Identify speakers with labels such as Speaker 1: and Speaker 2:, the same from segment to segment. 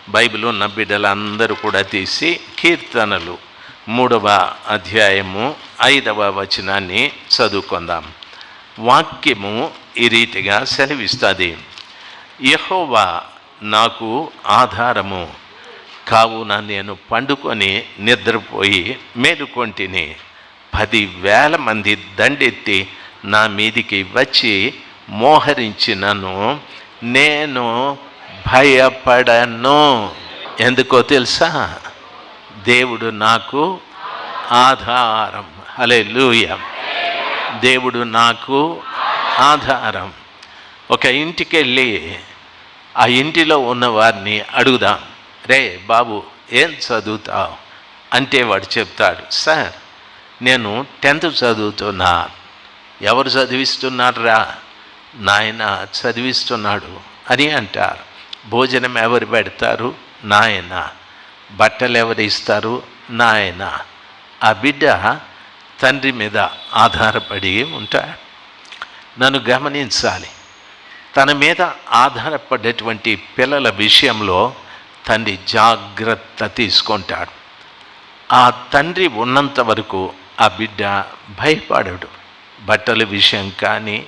Speaker 1: Bible ఉన్న బిడ్డలందరూ కూడా తీసి కీర్తనలు 3వ అధ్యాయము 5వ వచనాన్ని చదువుకుందాం. వాక్యము ఈ రీతిగా సెలవిస్తుంది. యెహోవా నాకు ఆధారము, కావున నేను పండుకొని నిద్రపోయి మేలుకొంటిని. 10,000 మంది దండెత్తి నా మీదికి వచ్చి మోహరించినను నేను భయపడను. ఎందుకో తెలుసా? దేవుడు నాకు ఆధారం. హల్లెలూయా. దేవుడు నాకు ఆధారం. ఒక ఇంటికి వెళ్ళి ఆ ఇంటిలో ఉన్న వారిని అడుగుదాం, రే బాబు ఏం చదువుతావు అంటే వాడు చెప్తాడు, సార్ నేను 10th చదువుతున్నా. ఎవరు చదివిస్తున్నారా? నాయన చదివిస్తున్నాడు అని అంటారు. భోజనం ఎవరు పెడతారు? నాయన. బట్టలు ఎవరు ఇస్తారు? నాయన. ఆ బిడ్డ తండ్రి మీద ఆధారపడి ఉంటాడు. నన్ను గమనించాలి. తన మీద ఆధారపడేటువంటి పిల్లల విషయంలో తండ్రి జాగ్రత్త తీసుకుంటాడు. ఆ తండ్రి ఉన్నంత వరకు ఆ బిడ్డ భయపడడు. బట్టల విషయం కానీ,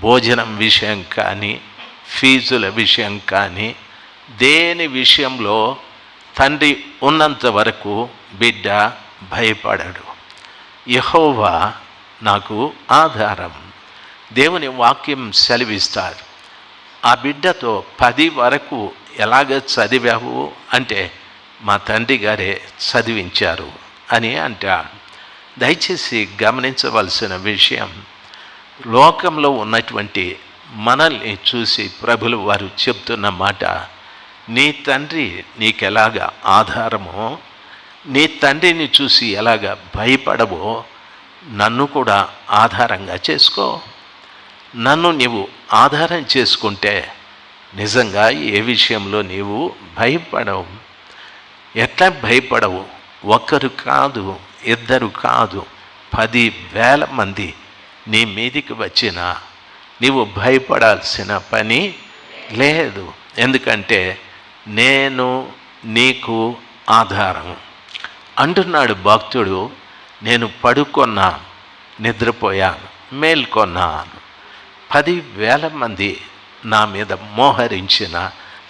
Speaker 1: భోజనం విషయం కానీ, ఫీజుల విషయం కానీ, దేని విషయంలో తండ్రి ఉన్నంత వరకు బిడ్డ భయపడడు. యెహోవా నాకు ఆధారం. దేవుని వాక్యం సెలవిస్తారు. ఆ బిడ్డతో 10 వరకు ఎలాగ చదివావు అంటే మా తండ్రి గారే చదివించారు అని అంటాడు. దయచేసి గమనించవలసిన విషయం, లోకంలో ఉన్నటువంటి మనల్ని చూసి ప్రభులు వారు చెప్తున్న మాట, నీ తండ్రి నీకెలాగ ఆధారమో, నీ తండ్రిని చూసి ఎలాగ భయపడవో నన్ను కూడా ఆధారంగా చేసుకో. నన్ను నీవు ఆధారం చేసుకుంటే నిజంగా ఏ విషయంలో నీవు భయపడవు. ఎట్లా భయపడవు? ఒక్కరు కాదు, ఇద్దరు కాదు, 10,000 మంది నీ మీదికి వచ్చినా నీవు భయపడాల్సిన పని లేదు. ఎందుకంటే నేను నీకు ఆధారం అంటున్నాడు భక్తుడు. నేను పడుకున్నా, నిద్రపోయాను, మేల్కొన్నాను. 10,000 మంది నా మీద మోహరించిన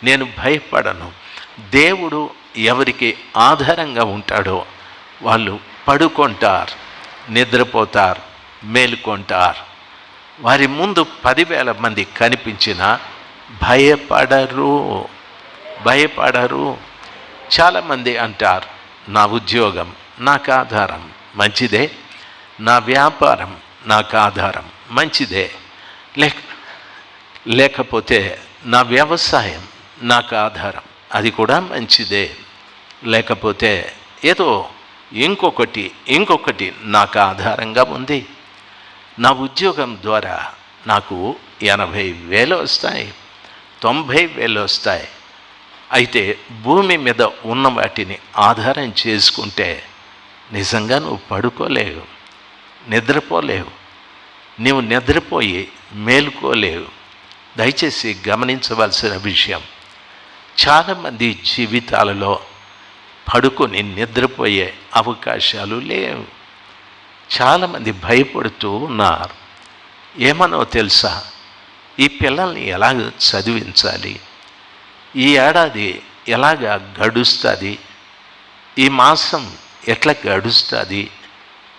Speaker 1: నేను భయపడను. దేవుడు ఎవరికి ఆధారంగా ఉంటాడో వాళ్ళు పడుకుంటారు, నిద్రపోతారు, మేలుకొంటారు. వారి ముందు 10,000 మంది కనిపించినా భయపడరు. చాలామంది అంటారు, నా ఉద్యోగం నాకు ఆధారం, మంచిదే. నా వ్యాపారం నాకు ఆధారం, మంచిదే. లేకపోతే నా వ్యవసాయం నాకు ఆధారం, అది కూడా మంచిదే. లేకపోతే ఏదో ఇంకొకటి నాకు ఆధారంగా ఉంది. నా ఉద్యోగం ద్వారా నాకు 80,000 వస్తాయి, 90,000 వస్తాయి. అయితే భూమి మీద ఉన్న వాటిని ఆధారం చేసుకుంటే నిజంగా నువ్వు పడుకోలేవు, నిద్రపోలేవు. నీవు నిద్రపోయి మేలుకోలేవు. దయచేసి గమనించవలసిన విషయం, చాలామంది జీవితాలలో పడుకొని నిద్రపోయే అవకాశాలు లేవు. చాలామంది భయపడుతూ ఉన్నారు. ఏమనో తెలుసా? ఈ పిల్లల్ని ఎలాగ చదివించాలి? ఈ ఏడాది ఎలాగ గడుస్తుంది? ఈ మాసం ఎట్లా గడుస్తుంది?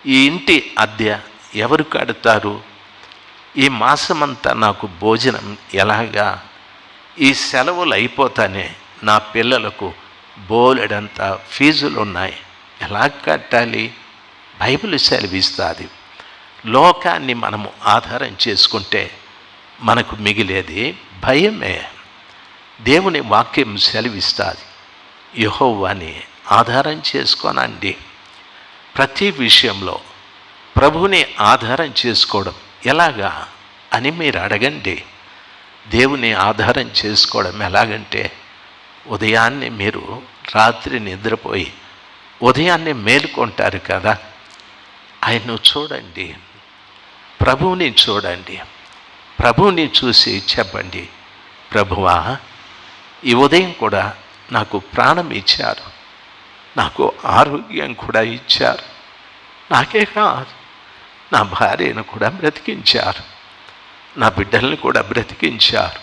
Speaker 1: ఈ ఇంటి అద్దె ఎవరు కడతారు? ఈ మాసమంతా నాకు భోజనం ఎలాగా? ఈ సెలవులు అయిపోతానే నా పిల్లలకు బోలెడంత ఫీజులు ఉన్నాయి, ఎలా కట్టాలి? బైబిల్ సెలవిస్తుంది. లోకాన్ని మనము ఆధారం చేసుకుంటే మనకు మిగిలేది భయమే. దేవుని వాక్యం సెలవిస్తుంది, యెహోవాని ఆధారం చేసుకోనండి. ప్రతి విషయంలో ప్రభువుని ఆధారం చేసుకోవడం ఎలాగా అని మీరు అడగండి. దేవుని ఆధారం చేసుకోవడం ఎలాగంటే, ఉదయాన్నే మీరు రాత్రి నిద్రపోయి ఉదయాన్నే మేలుకొంటారు కదా, ఆయన్ను చూడండి, ప్రభువుని చూడండి. ప్రభువుని చూసి చెప్పండి, ప్రభువా ఈ ఉదయం కూడా నాకు ప్రాణం ఇచ్చారు, నాకు ఆరోగ్యం కూడా ఇచ్చారు. నాకే కాదు, నా భార్యను కూడా బ్రతికించారు, నా బిడ్డల్ని కూడా బ్రతికించారు.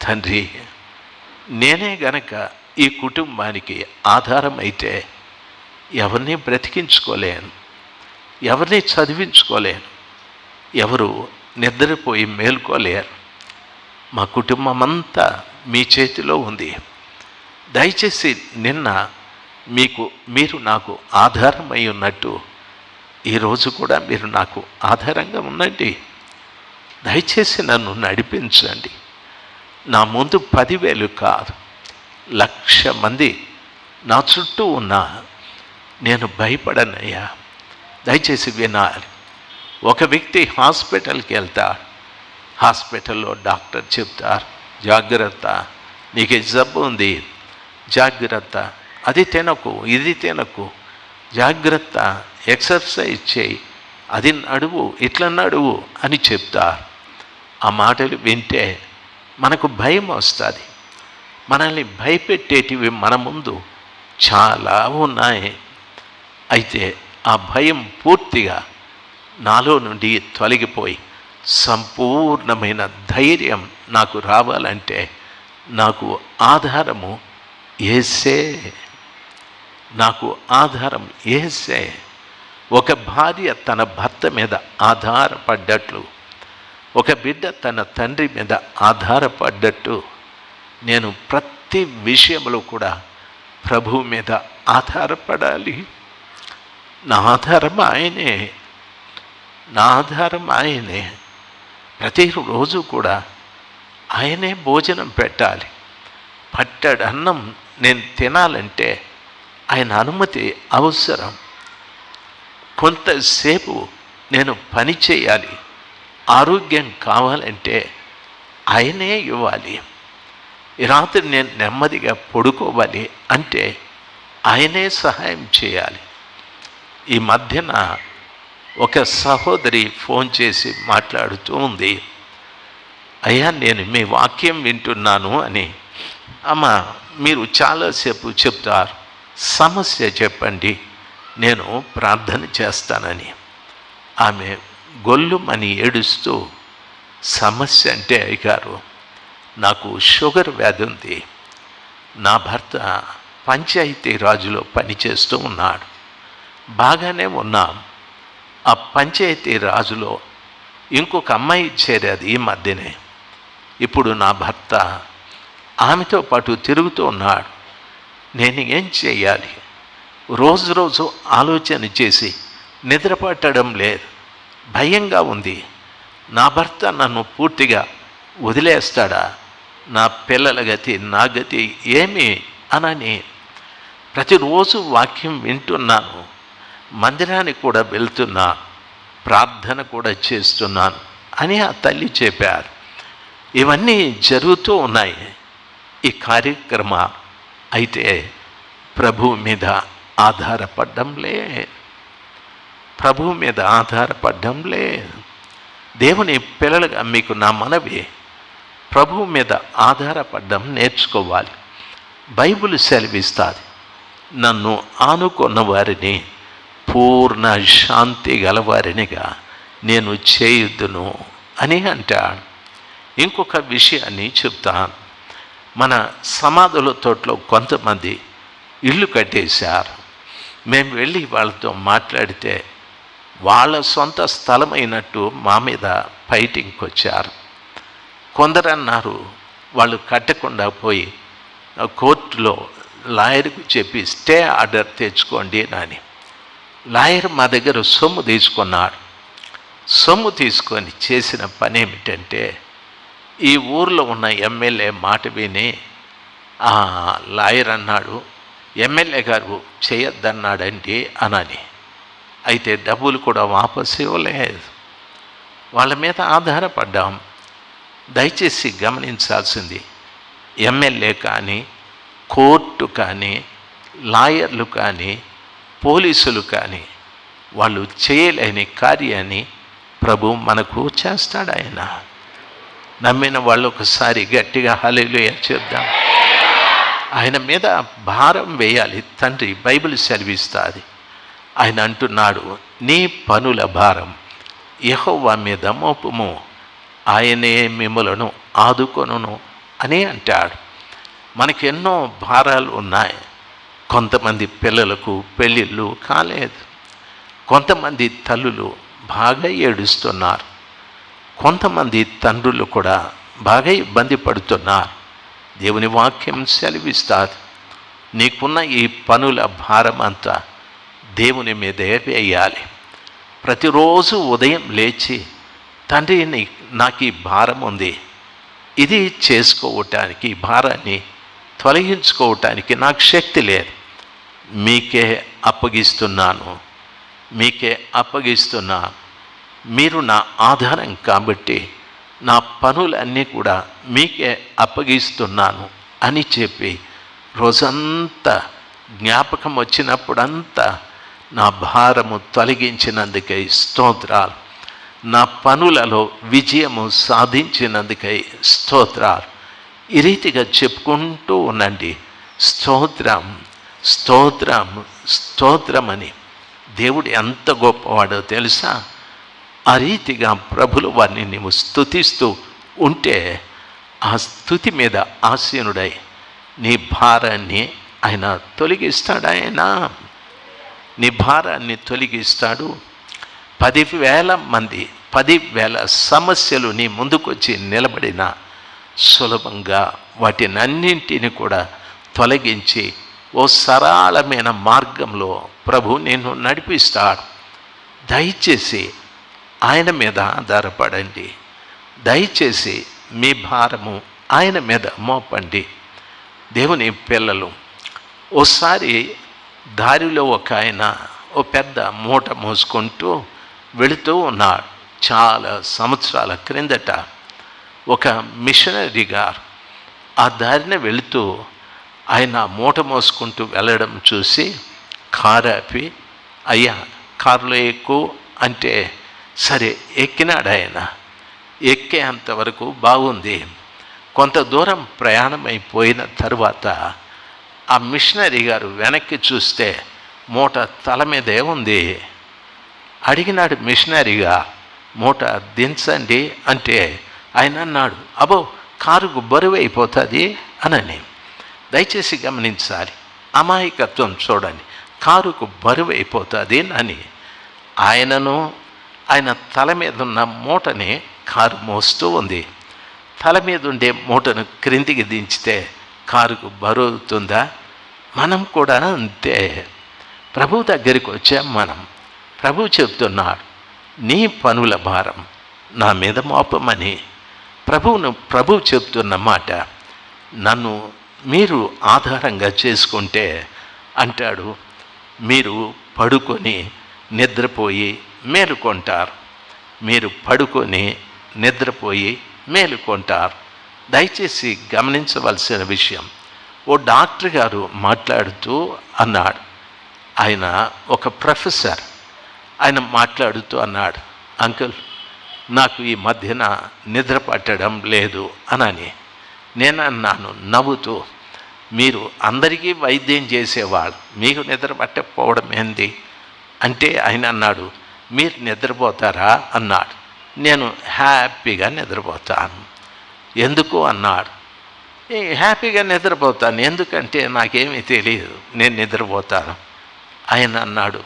Speaker 1: తండ్రి, నేనే గనక ఈ కుటుంబానికి ఆధారం అయితే ఎవరిని బ్రతికించుకోలేను, ఎవరిని చదివించుకోలేను, ఎవరు నిద్రపోయి మేల్కోలేరు. మా కుటుంబం అంతా మీ చేతిలో ఉంది. దయచేసి నిన్న మీరు నాకు ఆధారమై ఉన్నట్టు ఈరోజు కూడా మీరు నాకు ఆధారంగా ఉండండి. దయచేసి నన్ను నడిపించండి. నా ముందు 10,000 కాదు, 1,00,000 మంది నా చుట్టూ ఉన్నా నేను భయపడనయ్యా. దయచేసి వినాలి. ఒక వ్యక్తి హాస్పిటల్కి వెళ్తాడు, హాస్పిటల్లో డాక్టర్ చెప్తారు, జాగ్రత్త, నీకు జబ్బు ఉంది, జాగ్రత్త, అది తినకు, ఇది తినకు, జాగ్రత్త, ఎక్సర్సైజ్ చేయి, అది నడువు, ఇట్లా నడువు అని చెప్తారు. ఆ మాటలు వింటే మనకు భయం వస్తుంది. మనల్ని భయపెట్టేటివి మన ముందు చాలా ఉన్నాయి. అయితే ఆ భయం పూర్తిగా నాలో నుండి తొలగిపోయి సంపూర్ణమైన ధైర్యం నాకు రావాలంటే నాకు ఆధారము యేసే. నాకు ఆధారం యేసే. ఒక భార్య తన భర్త మీద ఆధారపడ్డట్లు, ఒక బిడ్డ తన తండ్రి మీద ఆధారపడ్డట్టు నేను ప్రతి విషయంలో కూడా ప్రభువు మీద ఆధారపడాలి. నా ఆధారం ఆయనే, నా ఆధారం ఆయనే. ప్రతిరోజు కూడా ఆయనే భోజనం పెట్టాలి. పట్టెడు అన్నం నేను తినాలంటే ఆయన అనుమతి అవసరం. కొంతసేపు నేను పని చేయాలి, ఆరోగ్యం కావాలంటే ఆయనే ఇవ్వాలి. ఈ రాత్రి నేను నెమ్మదిగా పడుకోవాలి అంటే ఆయనే సహాయం చేయాలి. ఈ మధ్యన ఒక సహోదరి ఫోన్ చేసి మాట్లాడుతూ ఉంది, అయ్యా నేను మీ వాక్యం వింటున్నాను అని. అమ్మ, మీరు చాలాసేపు చెప్తారు, సమస్య చెప్పండి, నేను ప్రార్థన చేస్తానని. ఆమె గొల్లుమని ఏడుస్తూ, సమస్య అంటే అయ్యగారు, నాకు షుగర్ వ్యాధి ఉంది, నా భర్త పంచాయతీ రాజులో పనిచేస్తూ ఉన్నాడు, బాగానే ఉన్నాం. ఆ పంచాయతీ రాజులో ఇంకొక అమ్మాయి చేరేది ఈ మధ్యనే. ఇప్పుడు నా భర్త ఆమెతో పాటు తిరుగుతూ ఉన్నాడు. నేను ఏం చేయాలి? రోజు రోజు ఆలోచన చేసి నిద్ర పట్టడం లేదు, భయంగా ఉంది. నా భర్త నన్ను పూర్తిగా వదిలేస్తాడా? నా పిల్లల గతి, నా గతి ఏమి అనని ప్రతిరోజు వాక్యం వింటున్నాను, మందిరానికి కూడా వెళ్తున్నా, ప్రార్థన కూడా చేస్తున్నాను అని ఆ తల్లి చెప్పారు. ఇవన్నీ జరుగుతూ ఉన్నాయి ఈ కార్యక్రమం. అయితే ప్రభువు మీద ఆధారపడడం లేదు, ప్రభువు మీద ఆధారపడడం లేదు. దేవుని పిల్లలుగా మీకు నా మనవి, ప్రభువు మీద ఆధారపడడం నేర్చుకోవాలి. బైబిల్ సెలవిస్తుంది, నన్ను ఆనుకున్న వారిని పూర్ణ శాంతి గలవారినిగా నేను చేయుదును అని అంటాడు. ఇంకొక విషయాన్ని చెప్తాను. మన సమాధుల తోటలో కొంతమంది ఇల్లు కట్టేశారు. మేము వెళ్ళి వాళ్ళతో మాట్లాడితే వాళ్ళ సొంత స్థలమైనట్టు మా మీద ఫైటింగ్కి వచ్చారు. కొందరు అన్నారు వాళ్ళు కట్టకుండా పోయి కోర్టులో లాయర్కు చెప్పి స్టే ఆర్డర్ తెచ్చుకోండి అని. లాయర్ మా దగ్గర సొమ్ము తీసుకున్నాడు. సొమ్ము తీసుకొని చేసిన పని ఏమిటంటే, ఈ ఊర్లో ఉన్న ఎమ్మెల్యే మాట విని ఆ లాయర్ అన్నాడు, ఎమ్మెల్యే గారు చేయొద్దన్నాడండి అనని. అయితే డబ్బులు కూడా వాపసు ఇవ్వలేదు. వాళ్ళ మీద ఆధారపడ్డాం. దయచేసి గమనించాల్సింది, ఎమ్మెల్యే కానీ, కోర్టు కానీ, లాయర్లు కానీ, పోలీసులు కానీ వాళ్ళు చేయలేని కార్యాన్ని ప్రభు మనకు చేస్తాడు. ఆయన నమ్మిన వాళ్ళు ఒకసారి గట్టిగా హల్లెలూయా చెప్దాం. ఆయన మీద భారం వేయాలి తండ్రి. బైబిల్ సెలవిస్తుంది. ఆయన అంటున్నాడు, నీ పనుల భారం యెహోవా మీద మోపుము, ఆయనే మిమ్ములను ఆదుకొనును అని అంటాడు. మనకెన్నో భారాలు ఉన్నాయి. కొంతమంది పిల్లలకు పెళ్ళిళ్ళు కాలేదు, కొంతమంది తల్లులు బాగా ఏడుస్తున్నారు, కొంతమంది తండ్రులు కూడా బాగా ఇబ్బంది పడుతున్నారు. దేవుని వాక్యం సెలవిస్తుంది, నీకున్న ఈ పనుల భారం అంతా దేవుని మీదే వేయాలి. ప్రతిరోజు ఉదయం లేచి, తండ్రి నాకు ఈ భారం ఉంది, ఇది చేసుకోవటానికి, ఈ భారాన్ని తొలగించుకోవటానికి నాకు శక్తి లేదు, మీకే అప్పగిస్తున్నాను, మీకే అప్పగిస్తున్నాను, మీరు నా ఆధారం కాబట్టి నా పనులన్నీ కూడా మీకే అప్పగిస్తున్నాను అని చెప్పి రోజంతా జ్ఞాపకం వచ్చినప్పుడంతా నా భారము తొలగించినందుకై స్తోత్రాలు, నా పనులలో విజయము సాధించినందుకై స్తోత్రాలు. ఈ రీతిగా చెప్పుకుంటూ ఉండండి, స్తోత్రం స్తోత్రం స్తోత్రమని. దేవుడు ఎంత గొప్పవాడో తెలుసా? ఆ రీతిగా ప్రభులు వారిని నీవు స్తుతిస్తూ ఉంటే ఆ స్తుతి మీద ఆసీనుడై నీ భారాన్ని ఆయన తొలగిస్తాడు. ఆయన నీ భారాన్ని తొలగిస్తాడు. 10,000 మంది 10,000 సమస్యలు నీ ముందుకొచ్చి నిలబడిన సులభంగా వాటినన్నింటిని కూడా తొలగించి ఓ సరళమైన మార్గంలో ప్రభు నిన్ను నడిపిస్తాడు. దయచేసి ఆయన మీద ఆధారపడండి, దయచేసి మీ భారము ఆయన మీద మోపండి. దేవుని పిల్లలు, ఓసారి దారిలో ఒక ఆయన ఓ పెద్ద మూట మోసుకుంటూ వెళుతూ ఉన్నాడు. చాలా సంవత్సరాల క్రిందట ఒక మిషనరీ గారు ఆ దారిన వెళుతూ ఆయన మూట మోసుకుంటూ వెళ్ళడం చూసి కారు ఆపి, అయ్యా కారులో ఎక్కువ అంటే సరే ఎక్కినాడు. ఆయన ఎక్కేంతవరకు బాగుంది. కొంత దూరం ప్రయాణం అయిపోయిన తరువాత ఆ మిషనరీ గారు వెనక్కి చూస్తే మూట తల మీదే ఉంది. అడిగినాడు మిషనరీగా, మూట దించండి అంటే ఆయన అన్నాడు, అబ్బో కారుకు బరువు అయిపోతుంది అనని. దయచేసి గమనించాలి, అమాయకత్వం చూడండి. కారుకు బరువు అయిపోతుంది అని ఆయనను, ఆయన తల మీద ఉన్న మూటని కారు మోస్తూ ఉంది. తల మీద ఉండే మూటను క్రిందికి దించితే కారుకు బరువు అవుతుందా? మనం కూడా అంతే. ప్రభు దగ్గరికి వచ్చాం మనం. ప్రభు చెప్తున్నాడు, నీ పనుల భారం నా మీద మోపమని. ప్రభు చెప్తున్న మాట, నన్ను మీరు ఆధారంగా చేసుకుంటే అంటాడు, మీరు పడుకొని నిద్రపోయి మేలుకొంటారు, మీరు పడుకొని నిద్రపోయి మేలుకొంటారు. దయచేసి గమనించవలసిన విషయం, ఓ డాక్టర్ గారు మాట్లాడుతూ అన్నాడు, ఆయన ఒక ప్రొఫెసర్, ఆయన మాట్లాడుతూ అన్నాడు, అంకుల్ నాకు ఈ మధ్యన నిద్ర పట్టడం లేదు అనని. నేను అన్నాను నవ్వుతూ, మీరు అందరికీ వైద్యం చేసేవాళ్ళు, మీకు నిద్ర పట్టకపోవడం ఏంది అంటే ఆయన అన్నాడు, మీరు నిద్రపోతారా అన్నాడు. నేను హ్యాపీగా నిద్రపోతాను. ఎందుకు అన్నాడు. హ్యాపీగా నిద్రపోతాను, ఎందుకంటే నాకేమీ తెలియదు, నేను నిద్రపోతాను. ఆయన అన్నాడు,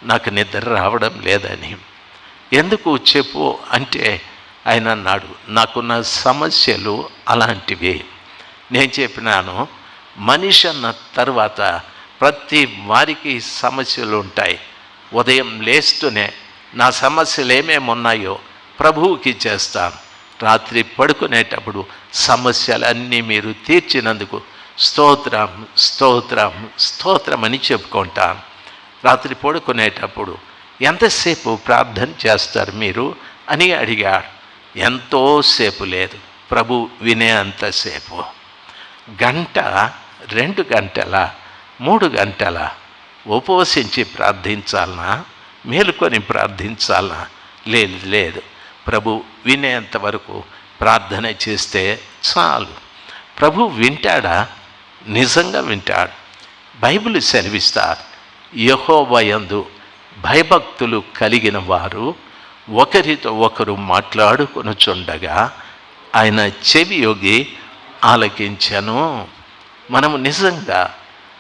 Speaker 1: నాకు నిద్ర రావడం లేదని. ఎందుకు చెప్పు అంటే ఆయన అన్నాడు, నాకున్న సమస్యలు అలాంటివి. నేను చెప్పినాను, మనిషి అన్న తర్వాత ప్రతి వారికి సమస్యలు ఉంటాయి. ఉదయం లేస్తూనే నా సమస్యలు ఏమేమి ఉన్నాయో ప్రభువుకి చేస్తాను. రాత్రి పడుకునేటప్పుడు సమస్యలన్నీ మీరు తీర్చినందుకు స్తోత్రం స్తోత్రం స్తోత్రం అని చెప్పుకుంటాను. రాత్రి పడుకునేటప్పుడు ఎంతసేపు ప్రార్థన చేస్తారు మీరు అని అడిగాడు. ఎంతోసేపు లేదు, ప్రభు వినే అంతసేపు. గంట, 2 గంటల, 3 గంటల ఉపవసించి ప్రార్థించాలనా, మేలుకొని ప్రార్థించాలనా? లేదు. ప్రభు వినేంత వరకు ప్రార్థన చేస్తే చాలు. ప్రభు వింటాడా? నిజంగా వింటాడు. బైబిల్ సెలవిస్తారు, యెహోవా యందు భయభక్తులు కలిగిన వారు ఒకరితో ఒకరు మాట్లాడుకొనుచుండగా ఆయన చెవియొగ్గి ఆలకించెను. మనము నిజంగా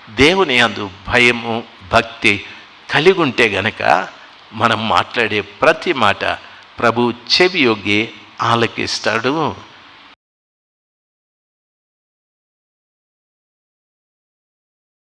Speaker 1: దేవుని యందు భయము భక్తి కలిగి ఉంటే గనక మనం మాట్లాడే ప్రతి మాట ప్రభు చెవియొగ్గి ఆలకిస్తాడు.